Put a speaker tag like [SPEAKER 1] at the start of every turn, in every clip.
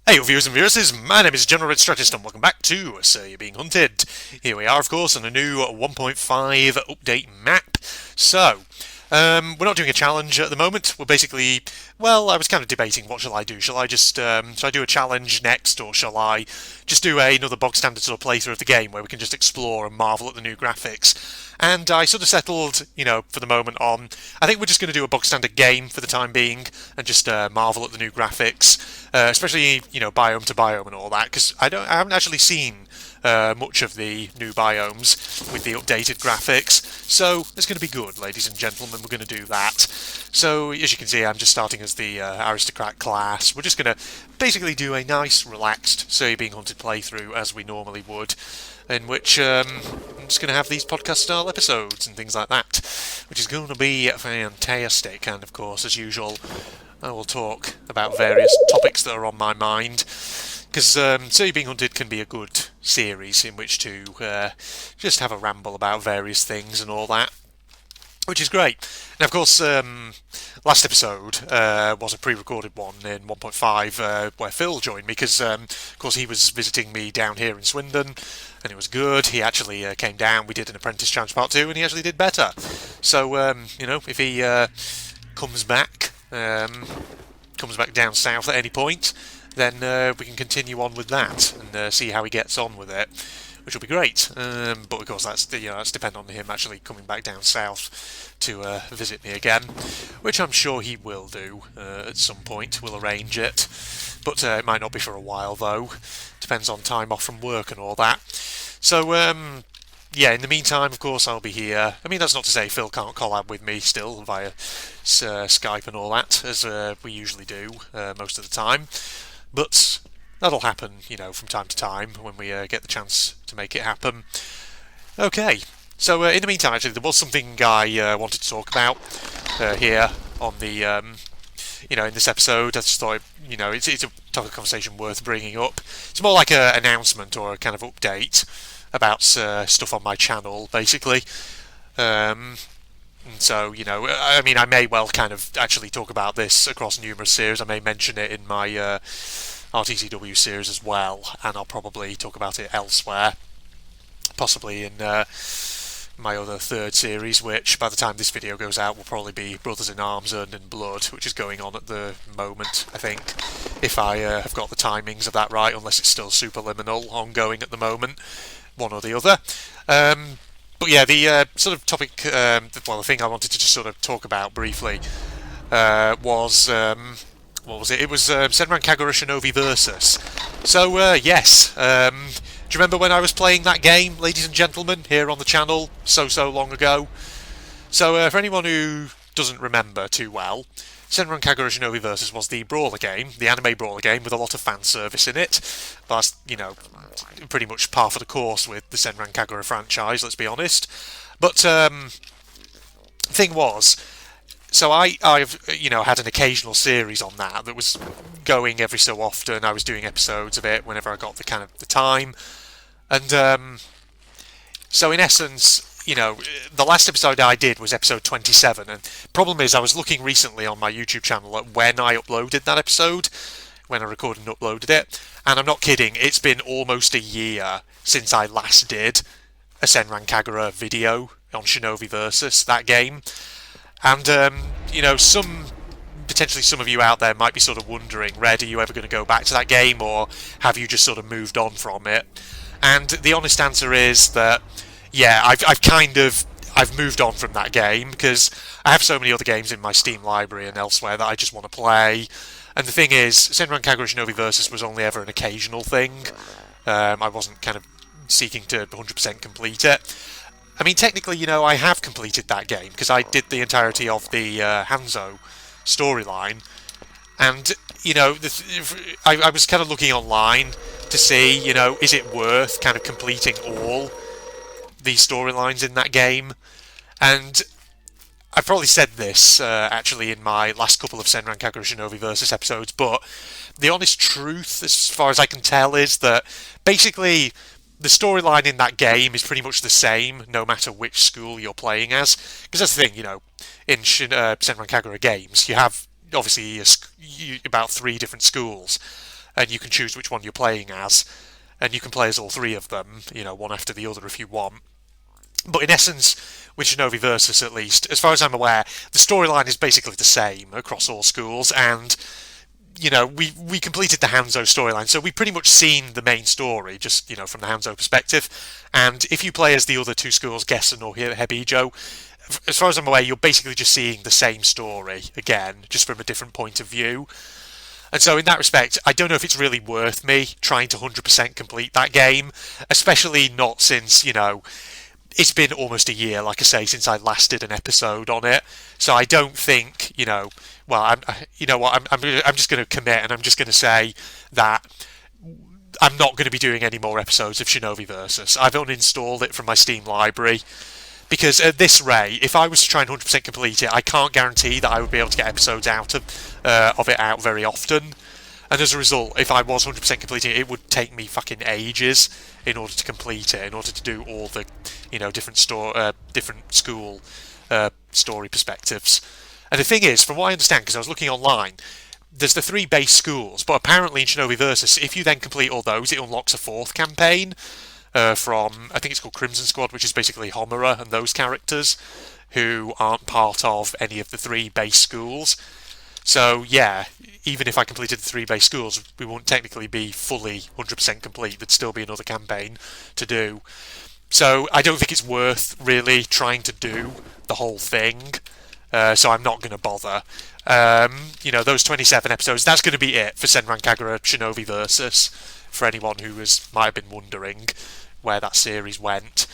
[SPEAKER 1] Hey viewers and viewers, my name is General Red Strategist and welcome back to So You're Being Hunted. Here we are, of course, on a new 1.5 update map. We're not doing a challenge at the moment. We're basically, well, I was kind of debating what shall I do. Shall I do a challenge next, or shall I just do another bog standard sort of playthrough of the game where we can just explore and marvel at the new graphics? And I sort of settled, for the moment on, I think we're just going to do a bog standard game for the time being and just marvel at the new graphics, especially, biome to biome and all that, because I haven't actually seen much of the new biomes with the updated graphics. So it's going to be good, ladies and gentlemen. We're going to do that. So as you can see, I'm just starting as the aristocrat class. We're just going to basically do a nice, relaxed So You're Being Hunted playthrough as we normally would, in which I'm just going to have these podcast-style episodes and things like that, which is going to be fantastic. And of course, as usual, I will talk about various topics that are on my mind, because So You're Being Hunted can be a good series in which to just have a ramble about various things and all that, which is great. And of course, last episode was a pre-recorded one in 1.5 where Phil joined me because, of course, he was visiting me down here in Swindon, and it was good. He actually came down. We did an Apprentice Challenge Part 2, and he actually did better. So, if he comes back down south at any point, then we can continue on with that and see how he gets on with it, which will be great. But of course, that's dependent on him actually coming back down south to visit me again, which I'm sure he will do at some point. We'll arrange it, but it might not be for a while though. Depends on time off from work and all that. So yeah, in the meantime, of course, I'll be here. I mean, that's not to say Phil can't collab with me still via Skype and all that, as we usually do most of the time. But that'll happen, from time to time when we get the chance to make it happen. Okay, so in the meantime, actually, there was something I wanted to talk about here on the, in this episode. I just thought, it's a topic of conversation worth bringing up. It's more like an announcement or a kind of update about stuff on my channel, basically. So, I mean, I may well kind of actually talk about this across numerous series. I may mention it in my RTCW series as well, and I'll probably talk about it elsewhere, possibly in my other third series, which by the time this video goes out will probably be Brothers in Arms Earned in Blood, which is going on at the moment, I think, if I have got the timings of that right, unless it's still superliminal ongoing at the moment, one or the other. But yeah, the sort of topic, the thing I wanted to just sort of talk about briefly was, what was it? It was Senran Kagura Shinovi Versus. So, yes, do you remember when I was playing that game, ladies and gentlemen, here on the channel, so long ago? So, for anyone who doesn't remember too well, Senran Kagura Shinovi Versus was the brawler game, the anime brawler game, with a lot of fan service in it. That's, pretty much par for the course with the Senran Kagura franchise, let's be honest. But, thing was, so I've had an occasional series on that was going every so often. I was doing episodes of it whenever I got the time. And, so in essence, the last episode I did was episode 27, and problem is I was looking recently on my YouTube channel at when I uploaded that episode, when I recorded and uploaded it, and I'm not kidding, it's been almost a year since I last did a Senran Kagura video on Shinovi Versus, that game. And, potentially some of you out there might be sort of wondering, Red, are you ever going to go back to that game, or have you just sort of moved on from it? And the honest answer is that, yeah, I've moved on from that game, because I have so many other games in my Steam library and elsewhere that I just want to play. And the thing is, Senran Kagura Shinovi Versus was only ever an occasional thing. I wasn't kind of seeking to 100% complete it. I mean, technically, I have completed that game, because I did the entirety of the Hanzo storyline. And, I was kind of looking online to see, is it worth kind of completing all these storylines in that game? And I've probably said this, actually, in my last couple of Senran Kagura Shinovi Versus episodes, but the honest truth, as far as I can tell, is that basically the storyline in that game is pretty much the same, no matter which school you're playing as. Because that's the thing, in Senran Kagura games, you have, obviously, about 3 different schools. and you can choose which one you're playing as, and you can play as all three of them, one after the other if you want. But in essence, with Shinovi Versus at least, as far as I'm aware, the storyline is basically the same across all schools, and we completed the Hanzo storyline, so we've pretty much seen the main story, just from the Hanzo perspective. And if you play as the other two schools, Gessen or Hebijo, as far as I'm aware, you're basically just seeing the same story again, just from a different point of view. And so in that respect, I don't know if it's really worth me trying to 100% complete that game, especially not since, it's been almost a year, like I say, since I last did an episode on it. So I don't think, well, I'm just going to commit, and I'm just going to say that I'm not going to be doing any more episodes of Shinovi Versus. I've uninstalled it from my Steam library, because at this rate, if I was to try and 100% complete it, I can't guarantee that I would be able to get episodes out of it out very often. And as a result, if I was 100% completing it, it would take me fucking ages in order to complete it, in order to do all the, different school story perspectives. And the thing is, from what I understand, because I was looking online, there's the 3 base schools, but apparently in Shinovi Versus, if you then complete all those, it unlocks a 4th campaign from, I think it's called Crimson Squad, which is basically Homura and those characters who aren't part of any of the 3 base schools. So yeah, even if I completed the 3 base schools, we wouldn't technically be fully 100% complete. There'd still be another campaign to do. So I don't think it's worth really trying to do the whole thing. So I'm not going to bother. Those 27 episodes, that's going to be it for Senran Kagura Shinovi Versus, for anyone who might have been wondering where that series went.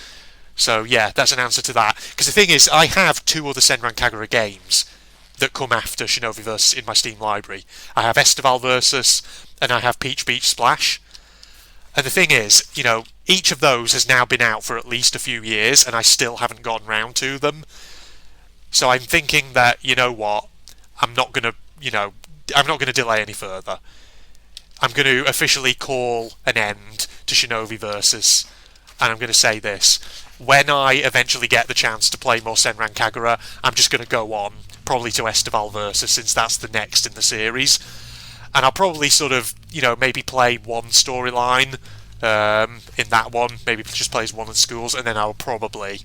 [SPEAKER 1] So yeah, that's an answer to that. Because the thing is, I have 2 other Senran Kagura games that come after Shinovi Versus in my Steam library. I have Estival Versus, and I have Peach Beach Splash. And the thing is, each of those has now been out for at least a few years, and I still haven't gotten round to them. So I'm thinking that, you know what, I'm not going to delay any further. I'm going to officially call an end to Shinovi Versus, and I'm going to say this. When I eventually get the chance to play more Senran Kagura, I'm just going to go on, probably to Estival Versus, since that's the next in the series. And I'll probably sort of, maybe play one storyline in that one, maybe just play as one of the schools, and then I'll probably,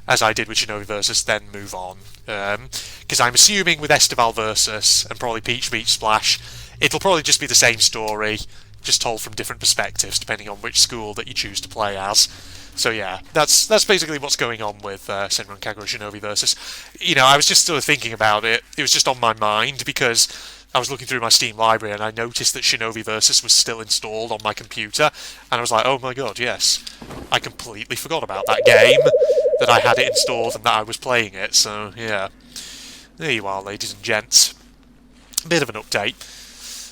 [SPEAKER 1] as I did with Shinovi Versus, then move on. Because I'm assuming with Estival Versus and probably Peach Beach Splash, it'll probably just be the same story, just told from different perspectives, depending on which school that you choose to play as. So yeah, that's basically what's going on with Senran Kagura Shinovi Versus. I was just sort of thinking about it. It was just on my mind because I was looking through my Steam library and I noticed that Shinovi Versus was still installed on my computer, and I was like, oh my god, yes, I completely forgot about that game, that I had it installed and that I was playing it. So yeah, there you are, ladies and gents. Bit of an update.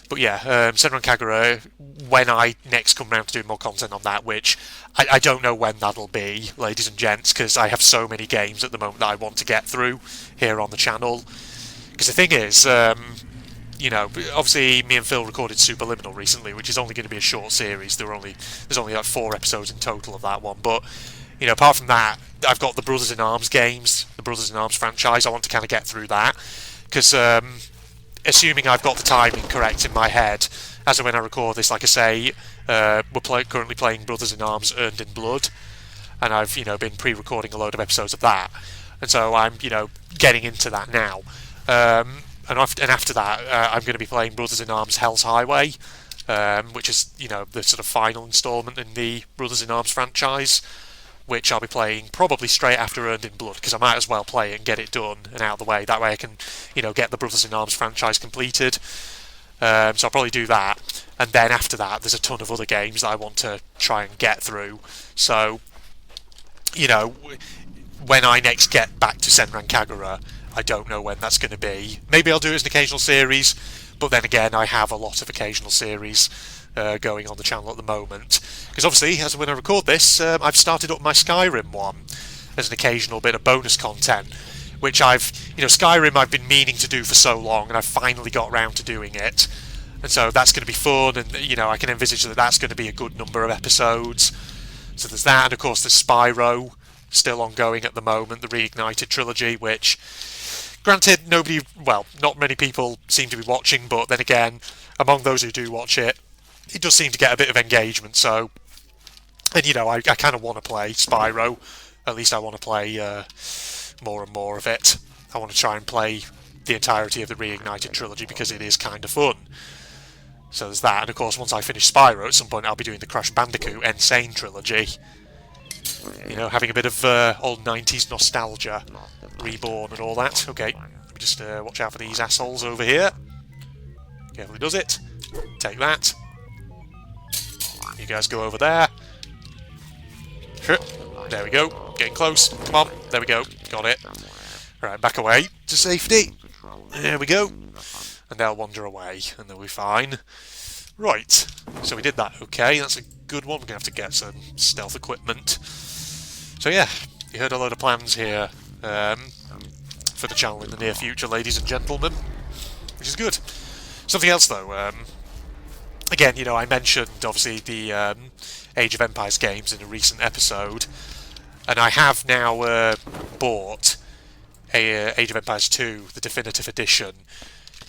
[SPEAKER 1] But yeah, Senran Kagura, when I next come round to do more content on that, which I don't know when that'll be, ladies and gents, because I have so many games at the moment that I want to get through here on the channel. Because the thing is, obviously me and Phil recorded Superliminal recently, which is only going to be a short series. There's only like 4 episodes in total of that one. But, apart from that, I've got the Brothers in Arms games, the Brothers in Arms franchise. I want to kind of get through that. Because, assuming I've got the timing correct in my head, as of when I record this, like I say, we're currently playing Brothers in Arms Earned in Blood, and I've been pre-recording a load of episodes of that, and so I'm getting into that now. And after that, I'm going to be playing Brothers in Arms Hell's Highway, which is the sort of final instalment in the Brothers in Arms franchise, which I'll be playing probably straight after Earned in Blood, because I might as well play it and get it done and out of the way. That way I can, get the Brothers in Arms franchise completed. So I'll probably do that. And then after that, there's a ton of other games that I want to try and get through. So, when I next get back to Senran Kagura, I don't know when that's going to be. Maybe I'll do it as an occasional series, but then again, I have a lot of occasional series going on the channel at the moment. Because obviously, as when I record this, I've started up my Skyrim one as an occasional bit of bonus content, which Skyrim I've been meaning to do for so long, and I've finally got round to doing it. And so that's going to be fun, and I can envisage that that's going to be a good number of episodes. So there's that, and of course there's Spyro, still ongoing at the moment, the Reignited trilogy, which, granted, not many people seem to be watching, but then again, among those who do watch it, it does seem to get a bit of engagement. So, and you know, I kind of want to play Spyro. At least I want to play more and more of it. I want to try and play the entirety of the Reignited trilogy because it is kind of fun. So there's that, and of course once I finish Spyro at some point I'll be doing the Crash Bandicoot Insane trilogy. You know, having a bit of old 90s nostalgia, Reborn and all that. Okay, let me just watch out for these assholes over here. Carefully does it. Take that. You guys go over there. There we go. Getting close. Come on. There we go. Got it. Right, back away to safety. There we go. And they'll wander away, and they'll be fine. Right. So we did that. Okay, that's a good one. We're going to have to get some stealth equipment. So yeah, you heard a load of plans here for the channel in the near future, ladies and gentlemen, which is good. Something else though, again, you know, I mentioned obviously the Age of Empires games in a recent episode, and I have now bought Age of Empires 2, the definitive edition,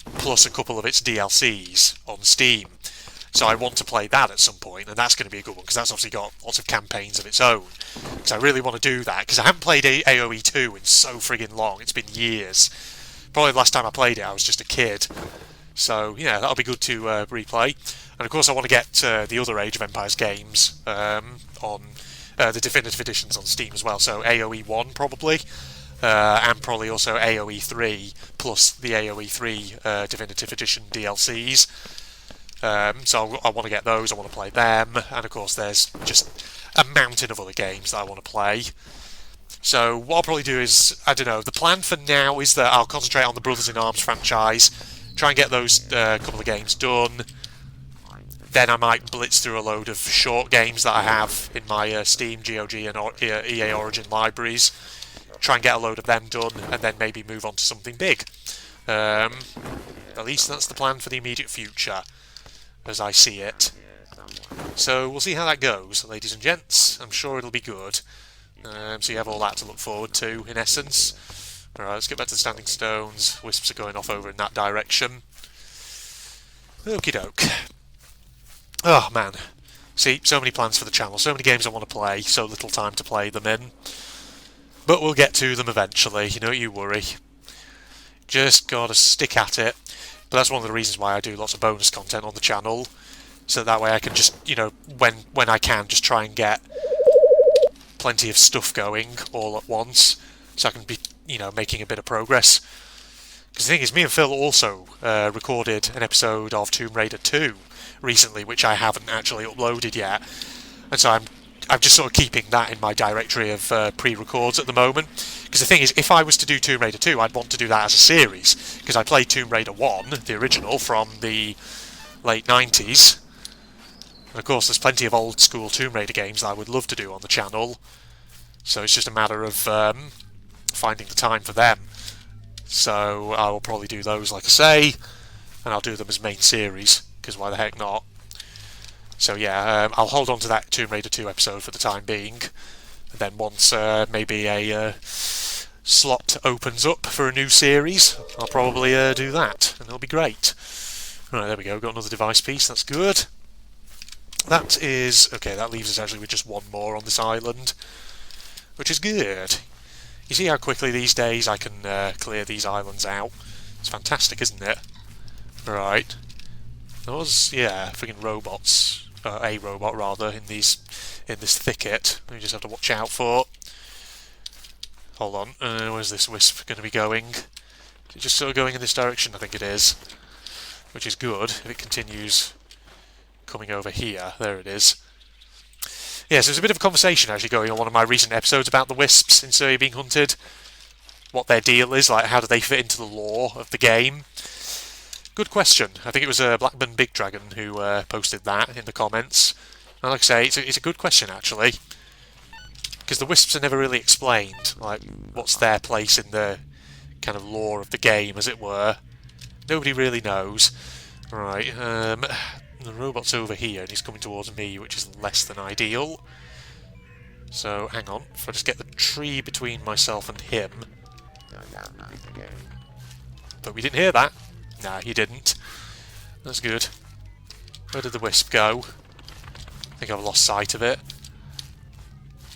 [SPEAKER 1] plus a couple of its DLCs on Steam. So I want to play that at some point, and that's going to be a good one, because that's obviously got lots of campaigns of its own. Because I really want to do that, because I haven't played AoE 2 in so friggin' long. It's been years. Probably the last time I played it, I was just a kid. So, yeah, that'll be good to replay. And of course I want to get the other Age of Empires games on the definitive editions on Steam as well. So AoE 1 probably, and probably also AoE 3, plus the AoE 3 definitive edition DLCs. So I want to get those, I want to play them, and of course there's just a mountain of other games that I want to play. So what I'll probably do is, I don't know, the plan for now is that I'll concentrate on the Brothers in Arms franchise, try and get those couple of games done. Then I might blitz through a load of short games that I have in my Steam, GOG and EA Origin libraries, try and get a load of them done, and then maybe move on to something big. At least that's the plan for the immediate future, as I see it. So we'll see how that goes, ladies and gents. I'm sure it'll be good. So you have all that to look forward to, in essence. Alright, let's get back to the Standing Stones. Wisps are going off over in that direction. Okie doke. Oh man. See, so many plans for the channel, so many games I want to play, so little time to play them in. But we'll get to them eventually, you don't you worry. Just gotta stick at it. But that's one of the reasons why I do lots of bonus content on the channel, so that way I can just, you know, when I can, just try and get plenty of stuff going all at once, so I can be, you know, making a bit of progress. Because the thing is, me and Phil also recorded an episode of Tomb Raider 2 recently, which I haven't actually uploaded yet, and so I'm just sort of keeping that in my directory of pre-records at the moment. Because the thing is, if I was to do Tomb Raider 2, I'd want to do that as a series, because I played Tomb Raider 1, the original, from the late 90s. And of course, there's plenty of old school Tomb Raider games that I would love to do on the channel, so it's just a matter of finding the time for them. So I will probably do those, like I say, and I'll do them as main series, because why the heck not? So yeah, I'll hold on to that Tomb Raider 2 episode for the time being, and then once maybe a slot opens up for a new series, I'll probably do that, and it'll be great. Right, there we go, got another device piece, that's good. That is... okay, that leaves us actually with just one more on this island, which is good. You see how quickly these days I can clear these islands out? It's fantastic, isn't it? Right. There was, yeah, friggin' robots, a robot rather, in this thicket. We just have to watch out for. Hold on, where's this wisp going to be going? Is it just sort of going in this direction? I think it is. Which is good, if it continues coming over here. There it is. Yeah, so there's a bit of a conversation actually going on one of my recent episodes about the wisps in Syria being hunted. What their deal is, like how do they fit into the lore of the game? Good question. I think it was Blackburn Big Dragon who posted that in the comments. And like I say, it's a good question actually, because the wisps are never really explained. Like, what's their place in the kind of lore of the game, as it were? Nobody really knows. Right. The robot's over here, and he's coming towards me, which is less than ideal. So, hang on. If I just get the tree between myself and him. But we didn't hear that. Nah, you didn't. That's good. Where did the wisp go? I think I've lost sight of it.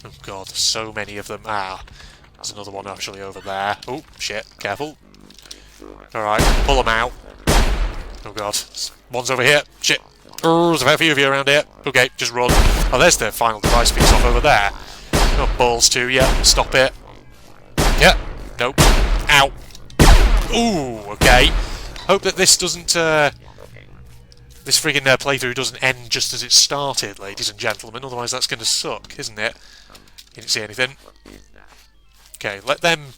[SPEAKER 1] Oh god, there's so many of them. Ah, there's another one actually over there. Oh, shit, careful. Alright, pull them out. Oh god, one's over here. Shit. Oh, there's a fair few of you around here. Okay, just run. Oh, there's the final device piece off over there. Oh, balls too, yeah. Stop it. Yeah. Nope. Ow. Ooh, okay. Hope that this doesn't, this friggin' playthrough doesn't end just as it started, ladies and gentlemen. Otherwise that's going to suck, isn't it? You didn't see anything. Okay, let them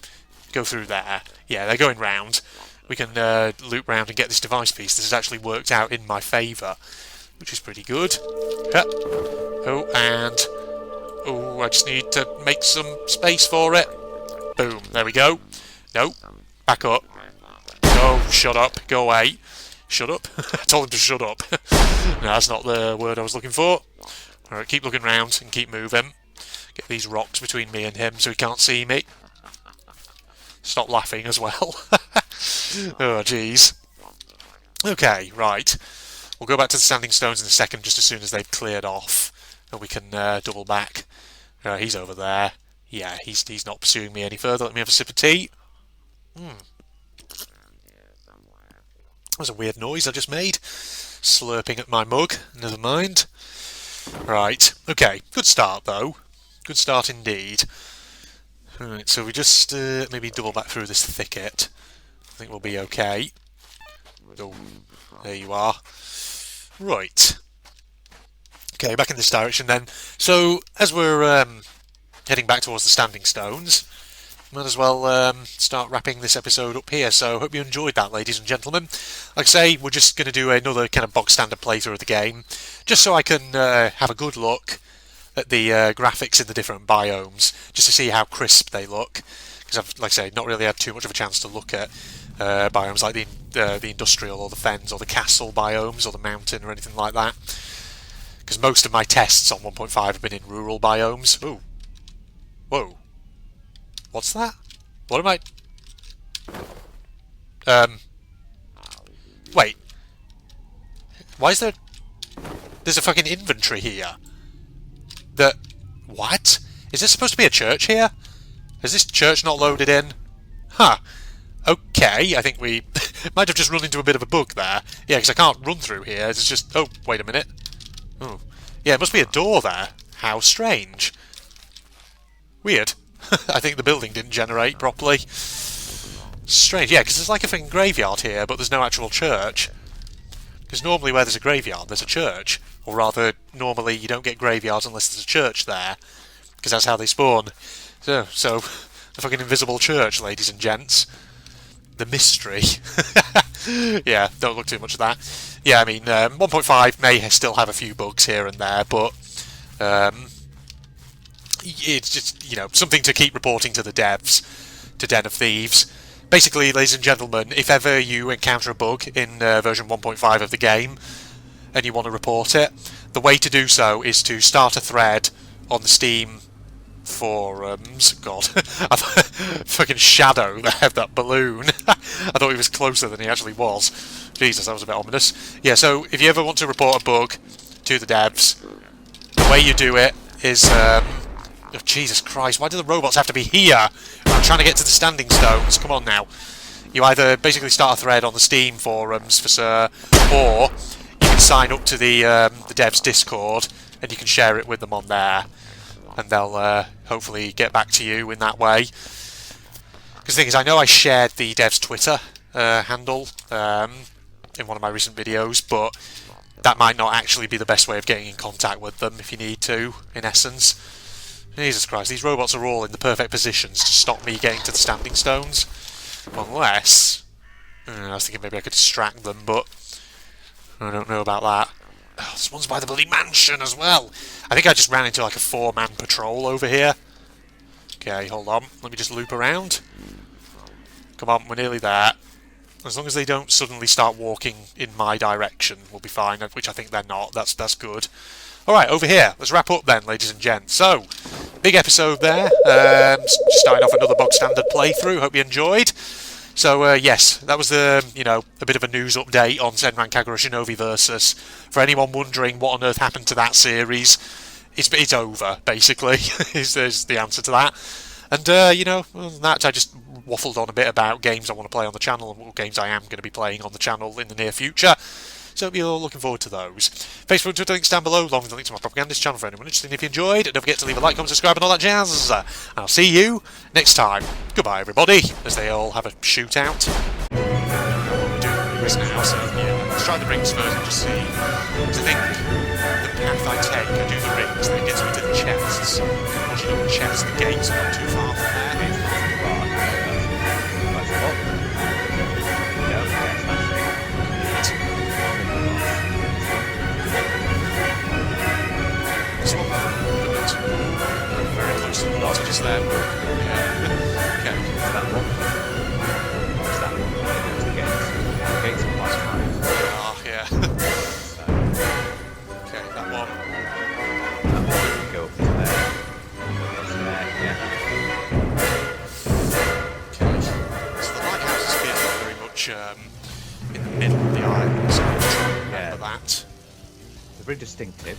[SPEAKER 1] go through there. Yeah, they're going round. We can loop round and get this device piece. This has actually worked out in my favour, which is pretty good. Oh, and... oh, I just need to make some space for it. Boom, there we go. No, back up. No, shut up, go away. Shut up. I told him to shut up. No, that's not the word I was looking for. Alright, keep looking round and keep moving. Get these rocks between me and him so he can't see me. Stop laughing as well. Oh, jeez. Okay, right. We'll go back to the standing stones in a second, just as soon as they've cleared off. And we can double back. He's over there. Yeah, he's not pursuing me any further. Let me have a sip of tea. That was a weird noise I just made. Slurping at my mug. Never mind. Right. Okay. Good start, though. Good start indeed. Right, so we just maybe double back through this thicket. I think we'll be okay. Oh, there you are. Right. Okay, back in this direction then. So, as we're heading back towards the standing stones, might as well start wrapping this episode up here. So, hope you enjoyed that, ladies and gentlemen. Like I say, we're just going to do another kind of bog standard playthrough of the game, just so I can have a good look at the graphics in the different biomes, just to see how crisp they look. Because I've, like I say, not really had too much of a chance to look at biomes like the industrial or the fens or the castle biomes or the mountain or anything like that. Because most of my tests on 1.5 have been in rural biomes. Ooh. Whoa. What's that? What am I... Wait. Why is there... There's a fucking inventory here. What? Is this supposed to be a church here? Is this church not loaded in? Huh. Okay, I think we might have just run into a bit of a bug there. Yeah, because I can't run through here. It's just... Oh, wait a minute. Oh. Yeah, it must be a door there. How strange. Weird. I think the building didn't generate properly. Strange, yeah, because there's like a fucking graveyard here, but there's no actual church. Because normally where there's a graveyard, there's a church. Or rather, normally you don't get graveyards unless there's a church there. Because that's how they spawn. So, the fucking invisible church, ladies and gents. The mystery. Yeah, don't look too much at that. Yeah, I mean, 1.5 may still have a few bugs here and there, but it's just, you know, something to keep reporting to the devs, to Den of Thieves. Basically, ladies and gentlemen, if ever you encounter a bug in version 1.5 of the game, and you want to report it, the way to do so is to start a thread on the Steam forums. God, I've fucking shadow there, that balloon. I thought he was closer than he actually was. Jesus, that was a bit ominous. Yeah, so if you ever want to report a bug to the devs, the way you do it is... oh, Jesus Christ, why do the robots have to be here? I'm trying to get to the standing stones. Come on now. You either basically start a thread on the Steam forums for Sir, or you can sign up to the devs Discord and you can share it with them on there, and they'll hopefully get back to you in that way. Because the thing is, I know I shared the devs Twitter handle in one of my recent videos, but that might not actually be the best way of getting in contact with them if you need to, in essence. Jesus Christ, these robots are all in the perfect positions to stop me getting to the standing stones. Unless... I was thinking maybe I could distract them, but I don't know about that. Oh, this one's by the bloody mansion as well. I think I just ran into like a 4-man patrol over here. Okay, hold on. Let me just loop around. Come on, we're nearly there. As long as they don't suddenly start walking in my direction, we'll be fine, which I think they're not. That's good. Alright, over here. Let's wrap up then, ladies and gents. So, big episode there. Just starting off another bog standard playthrough. Hope you enjoyed. So yes, that was the a bit of a news update on Senran Kagura Shinovi Versus. For anyone wondering what on earth happened to that series, it's over basically. is the answer to that. And other than that, I just waffled on a bit about games I want to play on the channel and what games I am going to be playing on the channel in the near future. So hope you're looking forward to those. Facebook and Twitter links down below, along with the link to my propagandist channel for anyone interested. If you enjoyed, don't forget to leave a like, comment, subscribe, and all that jazz. And I'll see you next time. Goodbye, everybody, as they all have a shootout. We're doing the rings now, so yeah, let's try the rings first and just see. Because I think the path I take, I do the rings, then it gets me to the chests. Once you know the chests, the gates are not too far from there. Very close to the water just there. Yeah. Okay.
[SPEAKER 2] That one. What's that one? The gates. The gates are quite high.
[SPEAKER 1] Ah, yeah. Okay, that one.
[SPEAKER 2] That one can go up to there. That's there, yeah.
[SPEAKER 1] Okay. So the lighthouses feel very much in the middle of the island, so I'm trying to remember that.
[SPEAKER 2] They're very distinctive.